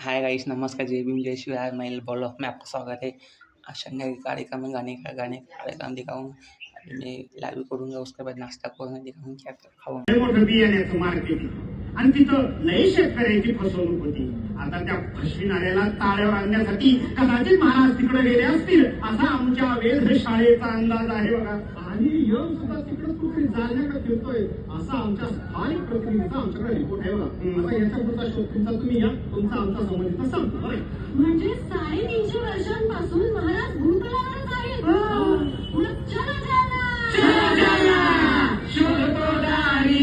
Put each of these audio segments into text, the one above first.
Hi guys, नमस्कार, जय भीम, जय शिवराय। मैं blog में आपका स्वागत है। आज संडे के कार्यक्रम में गाने कार्यक्रम दिखाऊंगा। अभी मैं लाइव करूंगा, उसके बाद नाश्ता करूंगा, दिखाऊंगा क्या क्या खाऊंगा। मोठं बियाण्याचं मार्केट आणि तिथं लई शेतकऱ्यांची फसवणूक होती. आता त्या फसविणाऱ्याला ताळ्यावर आणण्यासाठी कदाचित महाराज तिकडे गेले असतील असा आमच्या वेधशाळेचा अंदाज आहे बघा. आणि यम सुद्धा तिकडे कुठे जाण्याकडे फिरतोय असा आमच्या स्थानिक प्रतिनिधीचा आमच्याकडे रिपोर्ट आहे बघा. आता याचा पुढचा शोध तुमचा तुम्ही या, तुमचा आमचा संबंधित संपतो बरं. म्हणजे 350 वर्षांपासून महाराज भूतलावरच आहेत. मग चला जाना शोधतो दारी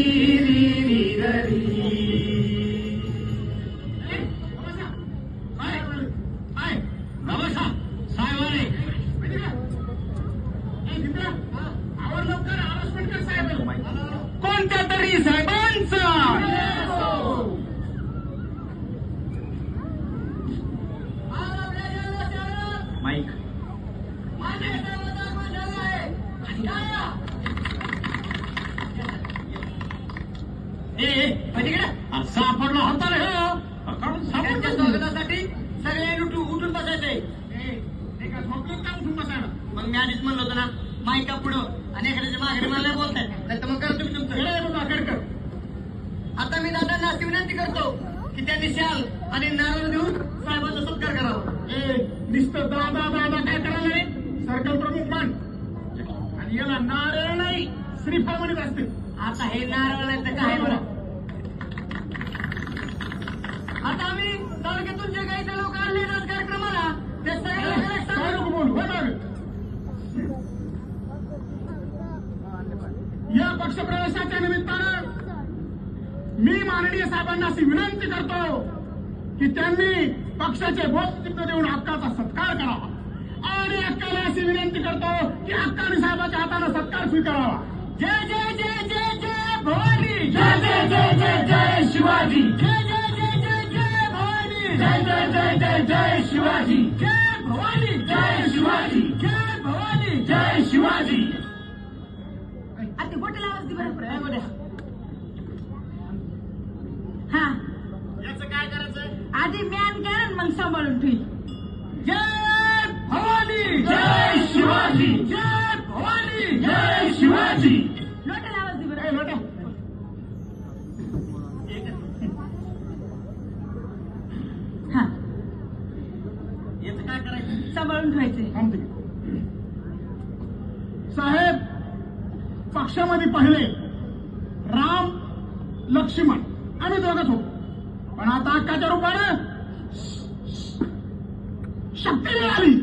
कोणत्या तरी साहेबांचा माईक सापडला होता रे. त्यांच्या स्वागतासाठी सगळे उठून बसायचे. मग मी आधीच म्हणलो होतो ना, माईका पुढं आणि एखाद्याच्या माघारी मला बोलताय, नाही तर मग करा तुम्ही तुमचं. आता मी दादांना अशी विनंती करतो की त्यांनी शाल आणि नारळ देऊन साहेबांचा सत्कार करावा. नुसतं दादा दादा काय करायला रे, सर्कल प्रमुख मान आणि याला नारळ नाही श्रीफळ म्हणत असते. आता हे नारळ नाही तर काय बरं. आता आम्ही तालुक्यातून जे काही लोक आले ना कार्यक्रमाला ते सगळ्यांना या पक्षप्रवेशाच्या निमित्तानं मी माननीय साहेबांना अशी विनंती करतो की त्यांनी पक्षाचे बोधचिन्ह देऊन हक्काचा सत्कार करावा आणि हक्काला अशी विनंती करतो की हक्काने साहेबाच्या हाताने सत्कार स्वीकारावा. जय जय जय जय जय भवानी, जय जय जय जय जय शिवाजी, जय जय जय जय जय भवानी, जय जय जय जय जय शिवाजी, जय भवानी, जय शिवाजी, जय भवानी, जय शिवाजी. आता गोटे लावाच दि बरोबर आहे गोट्या. हा याचं काय करायचं, आधी मॅन करा मग सांभाळून ठेवी. जय भवानी, जय शिवाजी, जय भवानी, जय शिवाजी. लोटा लावाच दि बरोबर. लोटा हा याचं काय करायचं, सांभाळून ठेवायचं. साहेब, पक्षामध्ये पहिले राम लक्ष्मण आम्ही दोघंच होतो, पण आता हक्काच्या रूपानं शक्ती मिळाली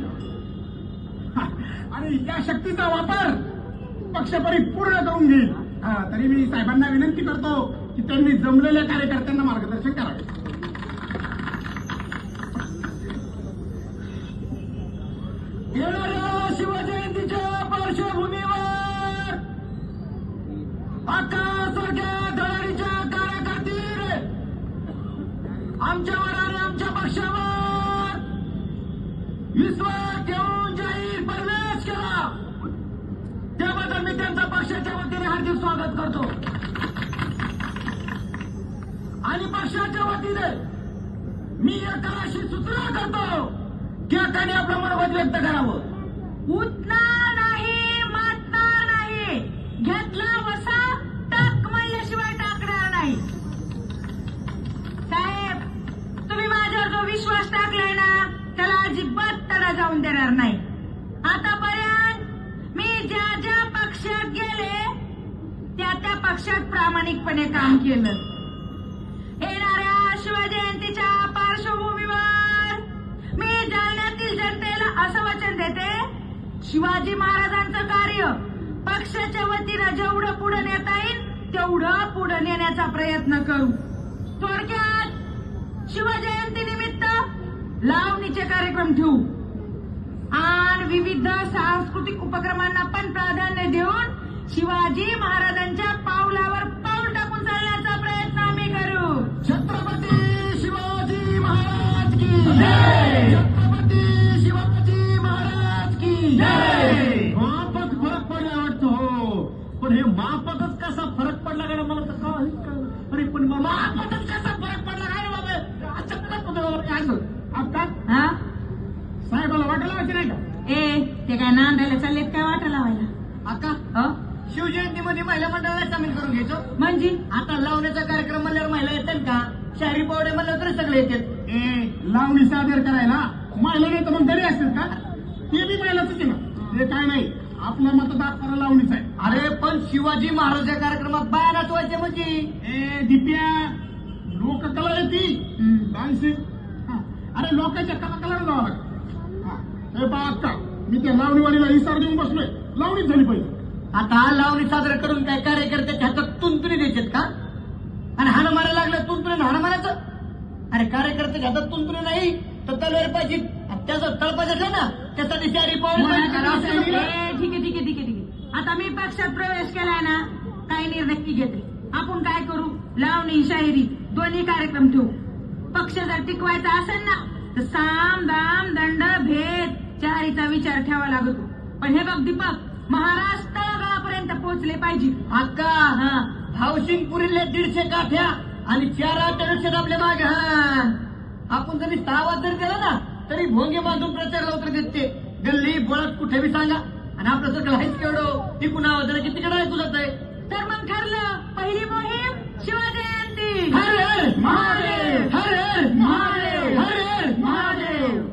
आणि या शक्तीचा वापर पक्षपरी पूर्ण करून घेईल. तरी मी साहेबांना विनंती करतो की त्यांनी जमलेल्या कार्यकर्त्यांना मार्गदर्शन करावे. येणाऱ्या शिवजयंतीच्या पार्श्वभूमीवर हक्कासारख्या धडाडीच्या कार्यकर्ते आमच्यावर आणि आमच्या पक्षावर विश्वास ठेवून जाहीर प्रवेश केला त्याबद्दल मी त्यांचा पक्षाच्या वतीने हार्दिक स्वागत करतो. आणि पक्षाच्या वतीने मी एकाशी सूचना करतो की एकाने आपलं मनोगत व्यक्त करावं. उठणार नाही, मातणार नाही, घेतला वसा टाक म्हणल्याशिवाय टाकणार नाही. साहेब, तुम्ही माझ्यावर जो विश्वास टाकलाय ना त्याला अजिबात तडा जाऊन देणार नाही. आतापर्यंत मी ज्या ज्या पक्षात गेले त्या त्या पक्षात प्रामाणिकपणे काम केलं. येणाऱ्या शिवजयंतीच्या पार्श्वभूमीवर मी जालन्यातील जनतेला असं वचन देते, शिवाजी महाराजांचं कार्य पक्षाच्या वतीनं जेवढं पुढे नेता येईल तेवढं पुढे नेण्याचा प्रयत्न करू. थोडक्यात शिवजयंती निमित्त लावणीचे कार्यक्रम ठेवू आणि विविध सांस्कृतिक उपक्रमांना पण प्राधान्य देऊन शिवाजी महाराजांच्या पावलावर पाऊल टाकून चालण्याचा प्रयत्न आम्ही करू. छत्रपती शिवाजी महाराज की जय, छत्रपती शिवाजी महाराज की जय. माफक फरक पडला वाटतो हो, पण हे माफकच कसा फरक पडला का मला तर काही कळलं. अरे पण माफकच कसा फरक पडला काय बाबा. असं अक्का हा साहेबाला वाटायला व्हायचं नाही का? ए ते काय नांदायला चाललेत काय वाटा लावायला अक्का हो शिवजयंतीमध्ये महिला मंडळाला सामील करून घ्यायचो. म्हणजे आता लावण्याचा कार्यक्रम म्हणल्यावर महिला येतात का? शहरी पावडे म्हणलं तरी सगळे येतात. लावणी सादर करायला महिला नाही तर मग घरी असतात का? ते बी महिलाच आहे ना. ते काय नाही आपला मतदार करा लावणीच आहे. अरे पण शिवाजी महाराज या कार्यक्रमात बाया नाचवायचे म्हणजे दिप्या लोककला येते हम्म. डान्सिंग. अरे लोकांच्या कलाकाराला जावं लागतं. हे पहा अक्का मी त्या लावणीवालीला इसार देऊन बसलोय. लावणीच झाली पाहिजे. आता लावणी साजरा करून काय कार्यकर्ते हातात तुंतुनी द्यायचेत का? आणि हाण मारायला लागलं तुंतुनी हाण मारायचं? अरे कार्यकर्ते हातात तुंतुनी नाही तर तलवार पाहिजे. आणि त्याचं तळपास असलं ना त्यासाठी शहरी पावडे ए, ठीक आहे ठीक आहे ठीक आहे ठीक आहे. आता मी पक्षात प्रवेश केलाय ना काही निर्णय नक्की घेते. आपण काय करू लावणी शाहिरी दोन्ही कार्यक्रम ठेवू. पक्ष जर टिकवायचा असेल ना तर साम दाम दंड भेद चारीचा विचार ठेवा लागतो. पण हे बघ दीपक महाराष्ट्र तळागाळापर्यंत पोहोचले पाहिजे. अक्का हा भावसिंगपुरीले 150 काठ्या आणि 4 आठवड्यात आपल्या मागे. हा आपण जरी 6 आवाज जरी दिला ना तरी भोंगे बांधून प्रचार उतर देते. गल्ली बोळात कुठे बी सांगा. आणि आपलं सर्कल आहेच केवढं टिकून आवाज दिला किती कडे ऐकू जात आहे. तर मग ठरलं पहिली मोहीम शिवजयंती. हर हर महादेव हर हर महादेव हर हर महादेव.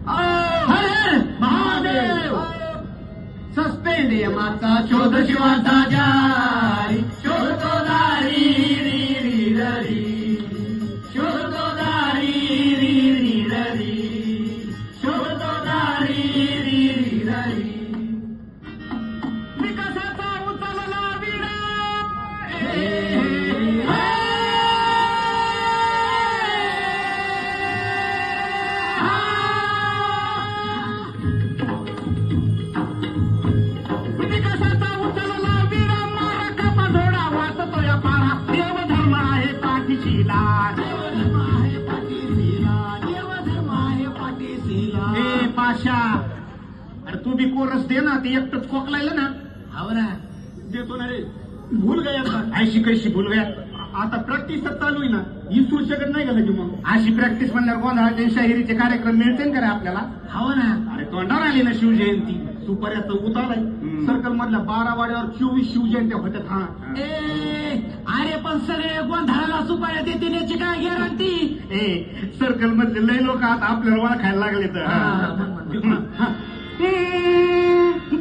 हर हर महादेव. सस्पेंड माता शोध शिवाचा जारी शोधतो दारी री री ररी शोधतो दारी री री ररी शोधतो दारी री री ररी. विकासाचा उचलला विडा. विकासाचा उचलला विडा मारा कापा झोडा वाचतो या पारा. देवधर्म आहे पाठीशीला देवधर्म आहे पाठीशीला देवधर्म आहे पाठीशीला. ए पाशा अरे तू बी कोरस दे ना. ते एकटंच कोकलायला ना. हो ना देतो ना रे. भूल गया ऐशी कैशी भूल गया. आता प्रॅक्टिस चालू आहे ना. इसू शकत नाही का लगे मग अशी प्रॅक्टिस म्हणल्यावर गोंधळाचे शाहिरीचे कार्यक्रम मिळतील का रे आपल्याला? हो ना. अरे तोंडावर आली ना शिवजयंती. सुपाऱ्याचं उतार सर्कल मधल्या 12 वाड्यावर 24 शिवजयंत्या होत्यात. हा ए अरे पण सगळे गोंधळाला सुपाऱ्या देते याची काय गॅरंटी? ए सर्कल मधले लय लोक आता आपल्याला ओळखायला लागले तर.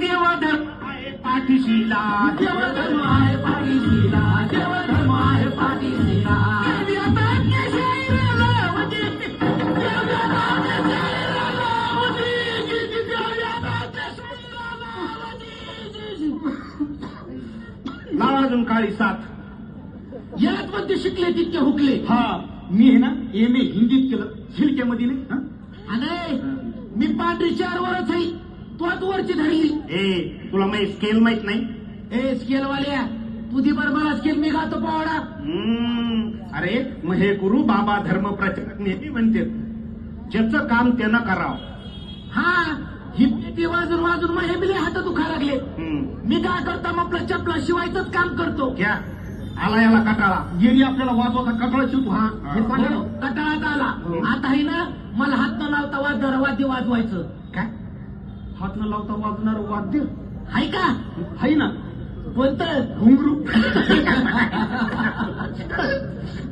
देवधर्म आहे पाठीशीला देवधर्म आहे पाठीशीला देवधर्म आहे पाठीशीला. लावा अजून काळी साथ. यात पण ते शिकले तितके हुकले. हा मी आहे ना MA हिंदीत केलं झिलक्यामध्ये नाही. हा? आणि मी पांढरी 4 वरच आहे. तू आज वरची धरली. ए तुला माहिती स्केल माहित नाही. ए स्केलवाल्या तुझी बरोबर स्केल मी गातो पावडा. अरे मग हे गुरु बाबा धर्म प्रचारक नेहमी म्हणते ज्याचं काम त्यानं करावं. हा ही पेटी वाजून वाजून मग हे बिले हात दुखा लागले. मी काय करतो मग आपलं चपला शिवायचंच काम करतो. घ्या आला याला कटाळा. गेली आपल्याला वाजवाचा कटाळा शिवतो. हा हे सांगा ना. कटाळात आला. आता आहे ना मला हात न लावता वाद्य वाजवायचं. काय हात न लावता वाजणार वाद्य हाय का? हाय ना. कोणतं? घुंगरू.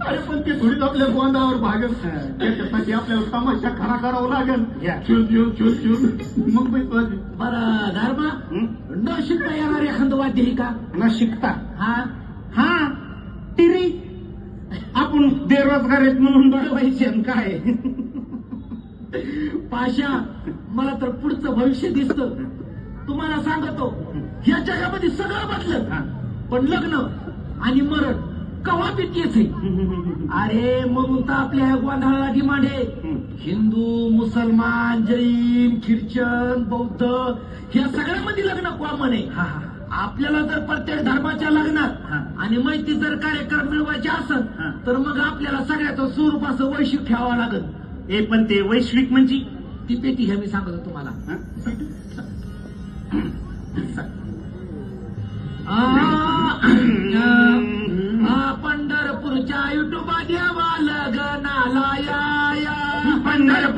अरे पण ते थोडीच आपल्या गोंधावर भागल. त्याच्यासाठी आपल्याला तमाशा खरा करावं लागेल. चुल चुल चुल चुल मग बरं धर्मा न शिकता येणार एखादं वाद्य आहे का? न शिकता. हा हा टिरी आपण बेरोजगार आहेत म्हणून बघायचे काय. पाशा मला तर पुढचं भविष्य दिसतं. तुम्हाला सांगतो या जगामध्ये सगळं बदलं पण लग्न आणि मरण कवा पितीच आहे. अरे म्हणून तर आपल्या गोंधळाला डिमांड आहे. हिंदू मुसलमान जैन ख्रिश्चन बौद्ध ह्या सगळ्यामध्ये लग्न कॉमन आहे. आपल्याला जर प्रत्येक धर्माच्या लग्नात आणि माहिती जर कार्यक्रम मिळवायचे असेल तर मग आपल्याला सगळ्याचं स्वरूप असं वैश्विक ठेवावं लागेल. ए पण ते वैश्विक म्हणजे ती पेटी हे मी सांगतो तुम्हाला.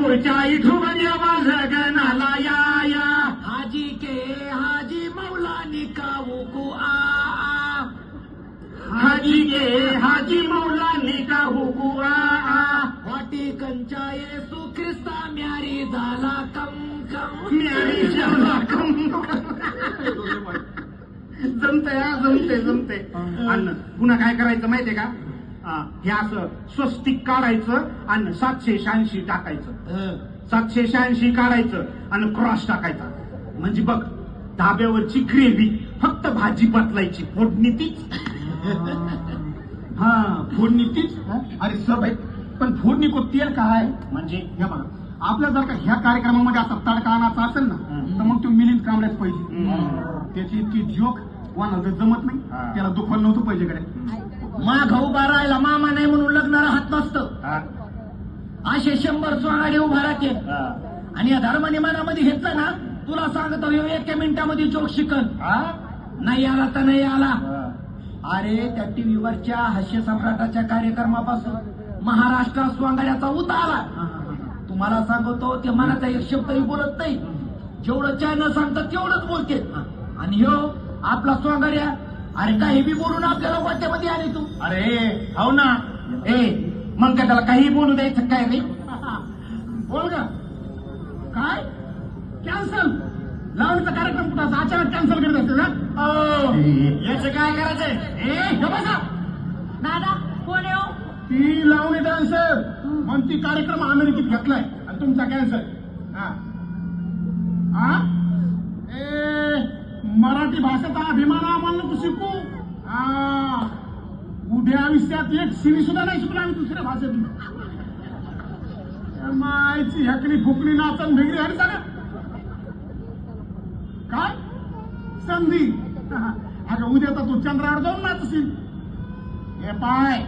पंढरपूरच्या इठुबऱ्या लग्नाला या हाजी के हाजी मौलानी काऊ को आ हाजी गे हाजी मौलानी का हुकुआ वाटी कंचा येसू ख्रिस्ता म्यारी झाला कम कम म्यारी झाला जमते आणि पुन्हा काय करायचं माहितीये का हे असं स्वस्तिक काढायचं आणि 786 टाकायचं 786 काढायचं आणि क्रॉस टाकायचा म्हणजे बघ धाब्यावरची ग्रेव्ही फक्त भाजी बदलायची फोडणी तीच फोडणी तीच अरे सर भाई पण फोडणी को तेल काय म्हणजे हे बघा आपल्या जर का ह्या कार्यक्रमामध्ये आता तडका आणायचा असेल ना तर मग तो मिलिंद कांबळेच पाहिजे त्याची इतकी जोक कोणाला जमत नाही त्याला दुखवलं नव्हतं पाहिजे कडे माघ उभा राहिला मामा नाही म्हणून लग्न राहत नसतं असे 100 स्वांगाडे उभा राहते आणि या धर्मनियमानामध्ये घेतलं ना तुला सांगतो 1 मिनिटामध्ये जोक शिकन नाही आला तर नाही आला अरे त्या टीव्हीवरच्या हास्य सम्राटाच्या कार्यक्रमापासून महाराष्ट्रात स्वांगाड्याचा उता आला तुम्हाला सांगतो ते मनाचा एक शब्दही बोलत नाही जेवढं चॅनल सांगतात तेवढंच बोलते आणि ह्यो आपला स्वांगाड्या अरे काही बी बोलून आपल्याला वाट्यामध्ये आली तू अरे हो ना मग का त्याला काही बोलू द्यायचं काय रे बोल का काय कॅन्सल लावणीचा कार्यक्रम कुठं अचानक कॅन्सल करत असेल ना याचं काय करायचंय बसा दादा कोण आहे हो? ती लावणी डान्सर मग ती कार्यक्रम अमेरिकेत घेतलाय आणि तुमचा कॅन्सल मराठी भाषेचा अभिमान आम्हाला तू शिकू उभ्या आयुष्यात एक सिनी सुद्धा नाही शिकला आम्ही दुसऱ्या भाषेतली मायची हकली फुकली नाचन भिगडी आणि सगळं काय संधी अगं उद्या तर तू चंद्रावर जाऊन नाचशील हे पाय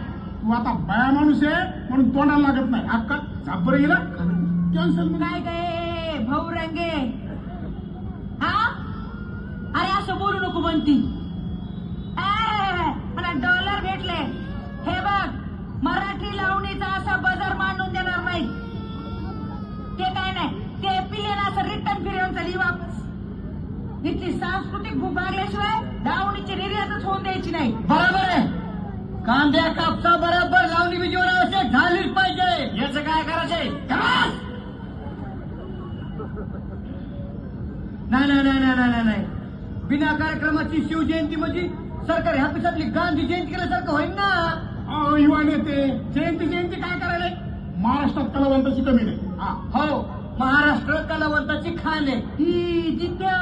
तू आता बाया माणूस आहे म्हणून तोंडाला लागत नाही अक्का झाबर गेला कॅन्सल काय काय भाऊ रंगे हा अरे असं बोलू नको म्हणती मला डॉलर भेटले हे बघ मराठी लावणीचा असा बाजार मांडून देणार नाही ते काय नाही ते पिलेला असं रिटर्न फिरवून चालली वापस इथली सांस्कृतिक भूभागल्याशिवाय लावणीची निर्यातच होऊन द्यायची नाही बरोबर आहे कांद्या कापसा बरोबर लावणी बिजवर असे झालीच पाहिजे याचं काय करायचंय नाही बिना कार्यक्रमाची शिवजयंती म्हणजे सरकारी ऑफिसातली गांधी जयंती केल्यासारखं होईल ना युवा नेते जयंती काय करायला महाराष्ट्रात कलावंताची कमी नाही हो महाराष्ट्र कलावंताची खाण आहे ही जिद्या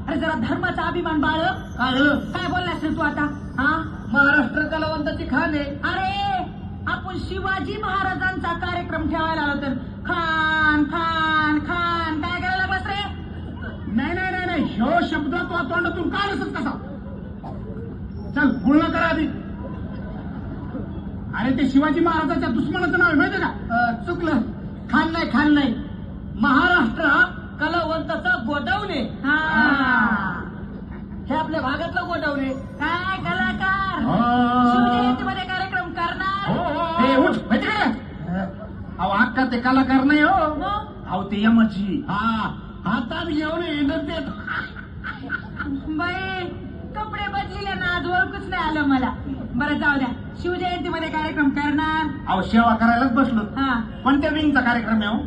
अरे जरा धर्माचा अभिमान बाळ काय बोललास रे तू आता हा महाराष्ट्र कलावंताची खाण आहे अरे आपण शिवाजी महाराजांचा कार्यक्रम ठेवायला आलो तर खान खान खान काय करायला बस रे नाही ह्यो शब्द तो तोंडातून काय नसत कसा चल बोलणं करा आधी अरे ते शिवाजी महाराजांच्या दुश्मनाचं नाव आहे माहिती का चुकलं खान नाही महाराष्ट्र हा कलावंताचा गोडाऊन आहे हे आपल्या भागातलं गोडाऊन आहे काय कलाकार हो. शिवजयंतीमध्ये कार्यक्रम करणार उठ माहिती का अहो अक्का ते कलाकार नाही हो मग? अहो ते यमची हातात घेऊन येणं ते बाई कपडे बदलिले ना आज ओळखूच नाही आलं मला बरं जाऊ द्या शिवजयंतीमध्ये कार्यक्रम करणार अहो सेवा करायलाच बसलो हा कोणत्या विंगचा कार्यक्रम आहे हो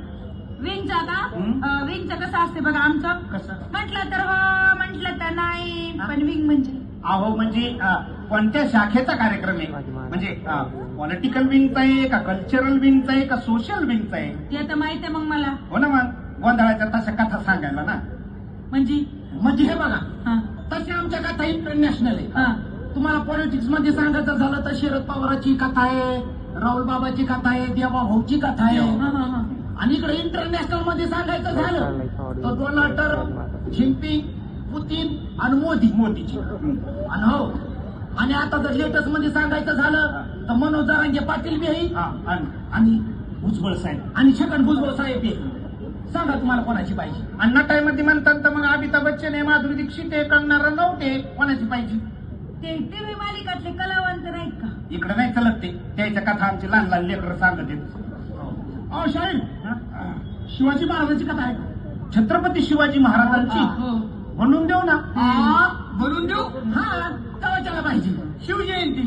विंगचा का विंगचं कसं असते बघा आमचं कसं म्हटलं तर हो म्हटलं तर नाही पण विंग म्हणजे अहो म्हणजे कोणत्या शाखेचा कार्यक्रम आहे म्हणजे पॉलिटिकल विंगचा आहे का कल्चरल विंगचा आहे का सोशल विंगचा आहे ते तर माहित आहे मग मला हो ना मग गोंधळाच्या तशा कथा सांगायला ना म्हणजे हे बघा हा तशी आमच्या कथा इंटरनॅशनल आहे हा तुम्हाला पॉलिटिक्स मध्ये सांगायचं झालं तर शरद पवाराची कथा आहे राहुल बाबाची कथा आहे देवा भाऊची कथा आहे हा आणि इकडे इंटरनॅशनल मध्ये सांगायचं झालं तर डोनाल्ड ट्रम्प जिनपिंग पुतीन आणि मोदीची आणि हो आणि आता जर लेटेस्ट मध्ये सांगायचं झालं तर मनोज जरांगे पाटील बी आहे आणि भुजबळ साहेब आणि छगन भुजबळ साहेब बी आहे. सांगा तुम्हाला कोणाची पाहिजे आणि नटाईमध्ये म्हणतात तर मग अमिताभ बच्चन आहे माधुरी दीक्षित आहे कंगना रनौत आहे कोणाची पाहिजे ते टीव्ही मालिकातले कलावंत नाहीत का इकडे नाही चलत ते त्याच्या कथा आमची लहान लेकरं सांगत आहेत शाहीर शिवाजी महाराजांची कथा आहे का? छत्रपती शिवाजी महाराजांची म्हणून देऊ ना. म्हणून देऊ. हा तवाच्याला पाहिजे शिवजयंती.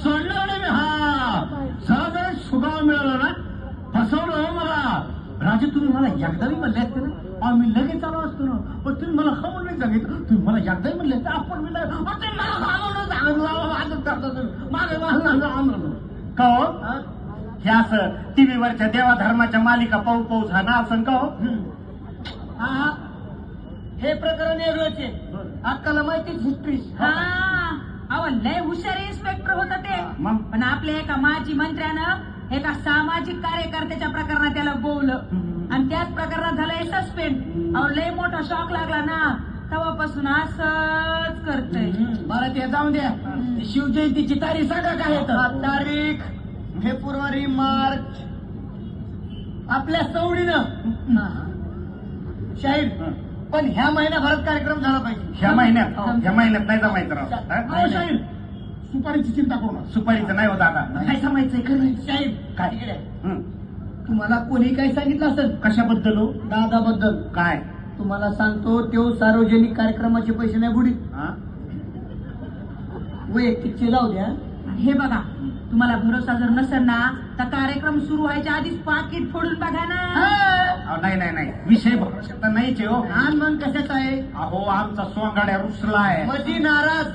सोडलं नाही मी. हा सगळं सुगाव मिळालं ना. फसवलं हो मला. राजे तुम्ही मला एकदाही म्हणले असते ना, आम्ही लगेच आलो असतो ना. पण तुम्ही मला खबर नाही सांगितलं. तुम्ही मला एकदाही म्हणले असते आपण मी का हो हे असं टीव्हीवरच्या देवाधर्माच्या मालिका पाहू पाहू झाला असं का हो. हा हे प्रकरण वेगळंच आहे. अक्काला माहितीच हिस्ट्री. अहो लय हुशार इन्स्पेक्टर होता ते. मग? पण आपल्या एका माजी मंत्र्यानं एका सामाजिक कार्यकर्त्याच्या प्रकरणात त्याला गोवलं आणि त्याच प्रकरणात झालंय सस्पेंड. अहो लय मोठा शॉक लागला ना, तेव्हापासून असंच करतय. बरं ते जाऊन द्या. शिवजयंतीची तारीख सांगा काय आहे. तारीख फेब्रुवारी मार्च. आपल्या सवडीनं शाहीर. पण ह्या महिन्याभरात कार्यक्रम झाला पाहिजे. ह्या महिन्यात नाही जमायचं राव. हो शाहीर, सुपारीची चिंता करू नका. सुपारीचं नाही होत आता. काय सांगायचंय खरं शाहीर. काय? इकडे. हं. तुम्हाला कोणी काय सांगितलं असेल कशाबद्दल हो? दादाबद्दल. काय? तुम्हाला सांगतो तो सार्वजनिक कार्यक्रमाचे पैसे नाही बुडीत. हा? वैयक्तिकचे जाऊ द्या. हे बघा, तुम्हाला भरोसा जर नसेल ना तर कार्यक्रम सुरू व्हायच्या आधीच पाकिट फोडून बघा ना. अहो, नाही विषय भरोसा तर नाहीच आहे हो. लहान मग कशाच आहे. अहो आमचा सोंगाड्या रुसला आहे. मधी नाराज.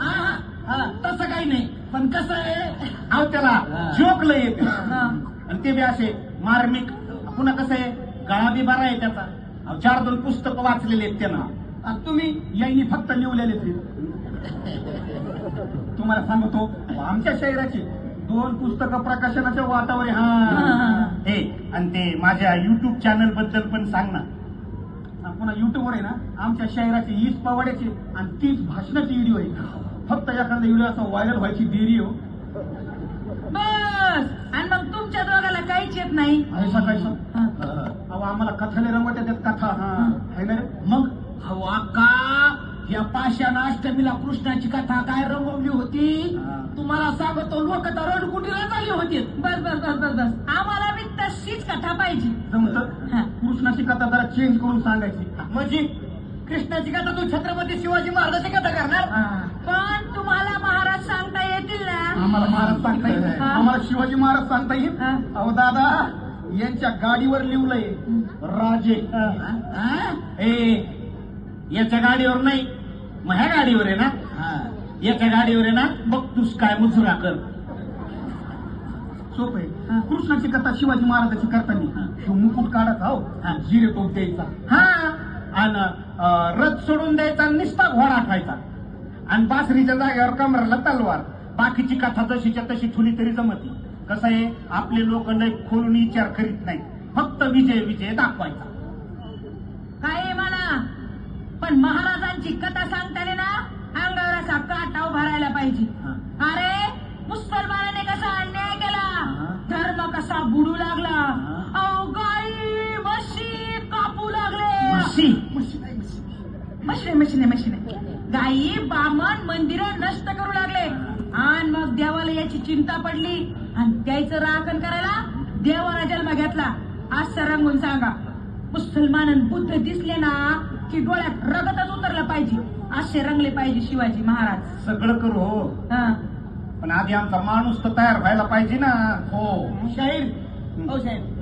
तसं काही नाही. पण कसं आहे. अहो त्याला जोकलं येते हा. आणि ते बी असे मार्मिक. पुन्हा कसं आहे गळा बी बरा आहे त्याचा. अहो 4-2 पुस्तकं वाचलेले आहेत त्यानं. तुम्ही यांनी फक्त लिवलेले ते. तुम्हाला सांगतो आमच्या शहराची 2 पुस्तकं प्रकाशनाच्या वातावरण. हा हे आणि ते माझ्या युट्यूब चॅनल बद्दल पण सांग ना. पुन्हा युट्यूबवर आहे ना आमच्या शहराची 20 पवाड्याची आणि 30 भाषणाची व्हिडिओ आहे. फक्त एखादा व्हिडिओ असा व्हायरल व्हायची देरी हो. बस. आणि मग तुमच्या दोघाला काहीच येत नाही. ऐसा कैसा. अहो आम्हाला कथाले रंगवत येतात कथा. आहे ना रे. मग हवा का या पाषाण अष्टमीला कृष्णाची कथा काय रंगवली होती. तुम्हाला सांगतो लोक तर रडकुटीला झाली होती. बस बस बस बस बस. आम्हाला बी तशीच कथा पाहिजे. जमत हा. कृष्णाची कथा जरा चेंज करून सांगायची. म्हणजे कृष्णाची कथा तू छत्रपती शिवाजी महाराजांची कथा करणार. पण तुम्हाला महाराज सांगता येतील ना. आम्हाला महाराज सांगता येईल. हा. आम्हाला शिवाजी महाराज सांगता येईल. हा. अहो दादा यांच्या गाडीवर लिवलंय राजे. ए याच्या गाडीवर नाही मग ह्या गाडीवर आहे ना. याच्या गाडीवर आहे ना. बघ तूच काय मुजरा कर. सोप आहे. कृष्णाची कथा शिवाजी महाराजाची करताना तो मुकुट काढत हो जिरे तो द्यायचा. हा आणि रथ सोडून द्यायचा आणि निस्ता घोडा खायचा आणि बासरीच्या जागेवर कमराला तलवार. बाकीची कथा जशीच्या तशी ठुली तरी जमती. कसं आहे आपले लोक लय खोलून विचार करीत नाही. फक्त विजय दाखवायचा. काय म्हणा पण महाराजांची कथा सांगताना ना अंगावर असा काटा भरायला पाहिजे. अरे मुसलमानाने कसा अन्याय केला, धर्म कसा बुडू लागला, अहो गाई म्हशी कापू लागले. मशीने गाई बामण मंदिरं नष्ट करू लागले. आणि मग देवाला याची चिंता पडली आणि त्याचं राखण करायला देवाला जन्म घेतला. असं रंगून सांगा. मुसलमान बुद्ध दिसले ना की डोळ्यात रगतच उतरलं पाहिजे. असे रंगले पाहिजे शिवाजी महाराज. सगळं करू हो. हा. पण आधी आमचा माणूस तर तयार व्हायला पाहिजे ना. हो शाहीर. हो शाहीर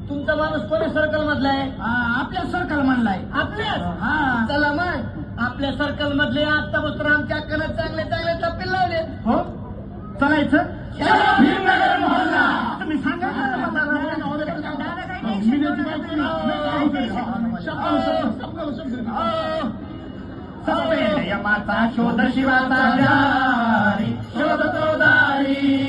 तुमचा माणूस कोणी सर्कल मधला आहे. आपल्या सर्कल म्हणलाय. आपल्याच. चला मग आपल्या सर्कल मधले आता बसून आमच्या अक्काला चांगले चांगले टप्पे लावले. हो चालायचं. चला भीमनगर मोहल्ला. तुम्ही सांगा दादा काही टेन्शन घेऊ नका. यमाचा शोध शिवाचा जारी शोध तो दारी.